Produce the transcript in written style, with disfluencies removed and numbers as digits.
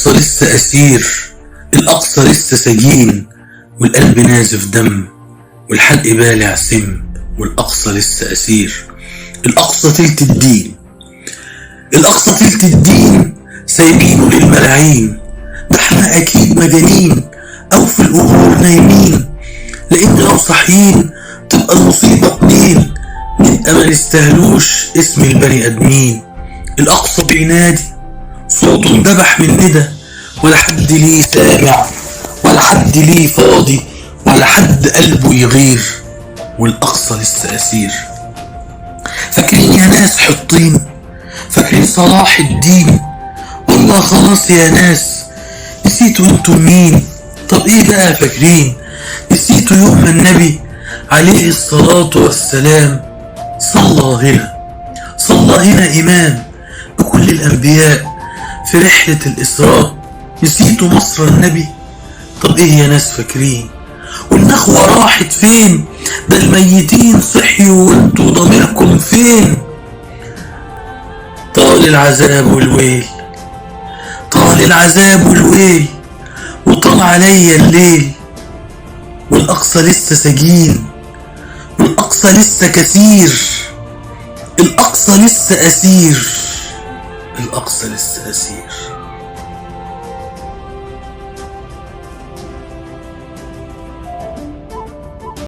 الأقصى لسه أسير، الأقصى لسه سجين، والقلب نازف دم، والحلق بالع سم، والأقصى لسه أسير. الأقصى تلت الدين، الأقصى تلت الدين سايبينه للملاعين. ده احنا أكيد مجانين أو في القبور نايمين، لأن لو صاحيين تبقى المصيبة اتنين، نبقى ما نستاهلوش اسم البني آدمين. الأقصى بينادي صوته اندبح من ندى، ولا حد ليه سامع ولا حد ليه فاضي ولا حد قلبه يغير، والأقصى لسه أسير. فاكرين يا ناس حطين، فاكرين صلاح الدين؟ والله خلاص يا ناس نسيتوا انتم مين. طب ايه بقى فاكرين؟ نسيتوا يوم ما النبي عليه الصلاة والسلام صلى هنا إمام بكل الأنبياء في رحلة الإسراء؟ نسيتوا مصر النبي؟ طب ايه يا ناس فاكرين؟ والنخوة راحت فين؟ ده الميتين صحيوا وانتوا ضميركم فين؟ طال العذاب والويل، طال العذاب والويل، وطال عليا الليل، والأقصى لسه سجين، والأقصى لسه كثير، الأقصى لسه أسير، الأقصى لسه أسير.